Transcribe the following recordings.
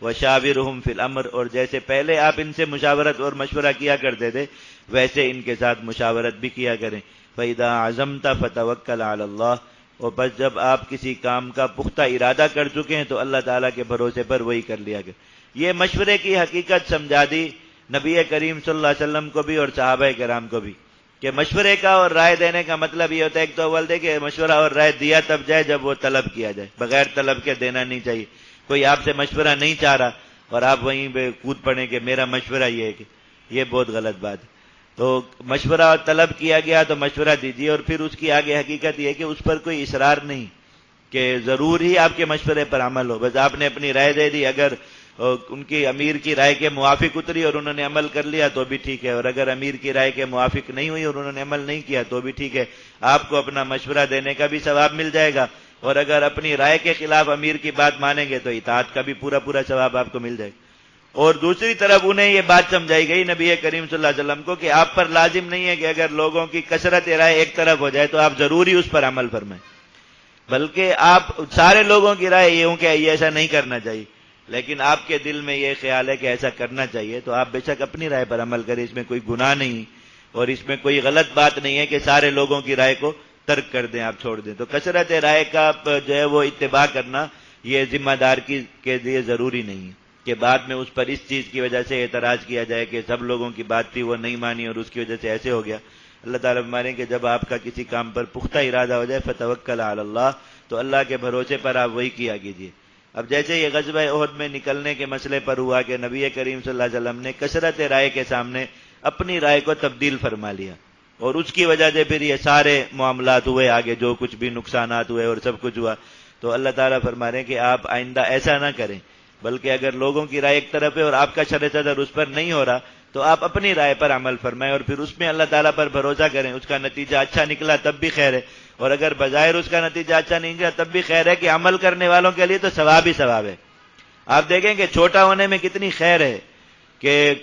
وشاورہم فی الامر، اور جیسے پہلے آپ ان سے مشاورت اور مشورہ کیا کرتے تھے ویسے ان کے ساتھ مشاورت بھی کیا کریں۔ فَإِذَا عَزَمْتَ فَتَوَكَّلْ عَلَى اللَّهِ، اور بس جب آپ کسی کام کا پختہ ارادہ کر چکے ہیں تو اللہ تعالیٰ کے بھروسے پر وہی کر لیا کریں۔ یہ مشورے کی حقیقت سمجھا دی نبی کریم صلی اللہ علیہ وسلم کو بھی اور صحابہ کرام کو بھی، کہ مشورے کا اور رائے دینے کا مطلب یہ ہوتا ہے، ایک تو اول دے کہ مشورہ اور رائے دیا تب جائے جب وہ طلب کیا جائے، بغیر طلب کے دینا نہیں چاہیے۔ کوئی آپ سے مشورہ نہیں چاہ رہا اور آپ وہیں پہ کود پڑیں کہ میرا مشورہ یہ ہے، کہ یہ بہت غلط بات ہے۔ تو مشورہ اور طلب کیا گیا تو مشورہ دیجیے، اور پھر اس کی آگے حقیقت یہ ہے کہ اس پر کوئی اصرار نہیں کہ ضرور ہی آپ کے مشورے پر عمل ہو، بس آپ نے اپنی رائے دے دی، اگر ان کی امیر کی رائے کے موافق اتری اور انہوں نے عمل کر لیا تو بھی ٹھیک ہے، اور اگر امیر کی رائے کے موافق نہیں ہوئی اور انہوں نے عمل نہیں کیا تو بھی ٹھیک ہے، آپ کو اپنا مشورہ دینے کا بھی ثواب مل جائے گا، اور اگر اپنی رائے کے خلاف امیر کی بات مانیں گے تو اطاعت کا بھی پورا ثواب آپ کو مل جائے گا۔ اور دوسری طرف انہیں یہ بات سمجھائی گئی نبی کریم صلی اللہ علیہ وسلم کو کہ آپ پر لازم نہیں ہے کہ اگر لوگوں کی کثرت رائے ایک طرف ہو جائے تو آپ ضروری اس پر عمل فرمائیں، بلکہ آپ سارے لوگوں کی رائے یہ ہوں کہ یہ ایسا نہیں کرنا چاہیے، لیکن آپ کے دل میں یہ خیال ہے کہ ایسا کرنا چاہیے تو آپ بے شک اپنی رائے پر عمل کریں، اس میں کوئی گناہ نہیں اور اس میں کوئی غلط بات نہیں ہے کہ سارے لوگوں کی رائے کو ترک کر دیں، آپ چھوڑ دیں۔ تو کثرت رائے کا جو ہے وہ اتباع کرنا یہ ذمہ دار کے لیے ضروری نہیں ہے کہ بعد میں اس پر اس چیز کی وجہ سے اعتراض کیا جائے کہ سب لوگوں کی بات تھی وہ نہیں مانی اور اس کی وجہ سے ایسے ہو گیا۔ اللہ تعالیٰ فرماتے ہیں کہ جب آپ کا کسی کام پر پختہ ارادہ ہو جائے فتوکل علی اللہ، تو اللہ کے بھروسے پر آپ وہی کیا کیجیے۔ اب جیسے یہ غزوہ احد میں نکلنے کے مسئلے پر ہوا کہ نبی کریم صلی اللہ علیہ وسلم نے کثرت رائے کے سامنے اپنی رائے کو تبدیل فرما لیا، اور اس کی وجہ سے پھر یہ سارے معاملات ہوئے، آگے جو کچھ بھی نقصانات ہوئے اور سب کچھ ہوا، تو اللہ تعالیٰ فرما رہے ہیں کہ آپ آئندہ ایسا نہ کریں، بلکہ اگر لوگوں کی رائے ایک طرف ہے اور آپ کا شرع صدر اس پر نہیں ہو رہا تو آپ اپنی رائے پر عمل فرمائیں، اور پھر اس میں اللہ تعالیٰ پر بھروسہ کریں، اس کا نتیجہ اچھا نکلا تب بھی خیر ہے، اور اگر بظاہر اس کا نتیجہ اچھا نہیں نکلا تب بھی خیر ہے کہ عمل کرنے والوں کے لیے تو ثواب ہی ثواب ہے۔ آپ دیکھیں کہ چھوٹا ہونے میں کتنی خیر ہے کہ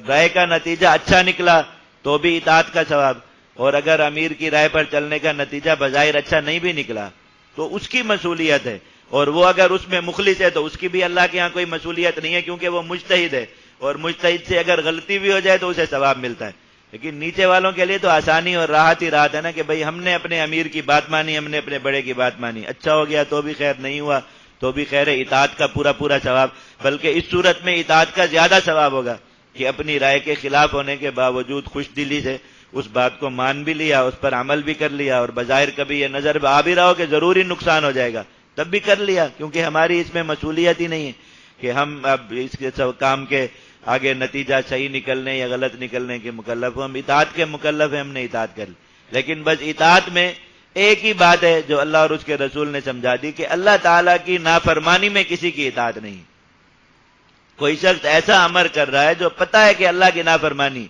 رائے کا نتیجہ اچھا نکلا تو بھی اطاعت کا ثواب، اور اگر امیر کی رائے پر چلنے کا نتیجہ بظاہر اچھا نہیں بھی نکلا تو اس کی مصولیت ہے، اور وہ اگر اس میں مخلص ہے تو اس کی بھی اللہ کے ہاں کوئی مصولیت نہیں ہے، کیونکہ وہ مجتہد ہے، اور مجتہد سے اگر غلطی بھی ہو جائے تو اسے ثواب ملتا ہے۔ لیکن نیچے والوں کے لیے تو آسانی اور راحت ہی راحت ہے نا کہ بھئی ہم نے اپنے امیر کی بات مانی، ہم نے اپنے بڑے کی بات مانی، اچھا ہو گیا تو بھی خیر، نہیں ہوا تو بھی خیر ہے، اطاعت کا پورا ثواب، بلکہ اس صورت میں اطاعت کا زیادہ ثواب ہوگا کہ اپنی رائے کے خلاف ہونے کے باوجود خوش دلی سے اس بات کو مان بھی لیا، اس پر عمل بھی کر لیا، اور بظاہر کبھی یہ نظر آ بھی رہا ہو کہ ضروری نقصان ہو جائے گا تب بھی کر لیا، کیونکہ ہماری اس میں مصولیت ہی نہیں ہے کہ ہم اب اس کے کام کے آگے نتیجہ صحیح نکلنے یا غلط نکلنے کے مکلف ہوں، ہم اطاعت کے مکلف ہیں، ہم نے اطاعت کر لی۔ لیکن بس اطاعت میں ایک ہی بات ہے جو اللہ اور اس کے رسول نے سمجھا دی کہ اللہ تعالیٰ کی نافرمانی میں کسی کی اطاعت نہیں۔ کوئی شخص ایسا امر کر رہا ہے جو پتہ ہے کہ اللہ کی نافرمانی،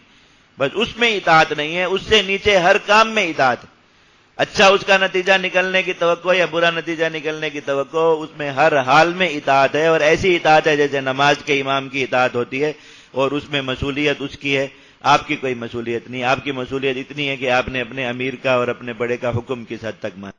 بس اس میں اطاعت نہیں ہے، اس سے نیچے ہر کام میں اطاعت، اچھا اس کا نتیجہ نکلنے کی توقع یا برا نتیجہ نکلنے کی توقع، اس میں ہر حال میں اطاعت ہے، اور ایسی اطاعت ہے جیسے نماز کے امام کی اطاعت ہوتی ہے، اور اس میں مصولیت اس کی ہے، آپ کی کوئی مصولیت نہیں۔ آپ کی مصولیت اتنی ہے کہ آپ نے اپنے امیر کا اور اپنے بڑے کا حکم کس حد تک مانا۔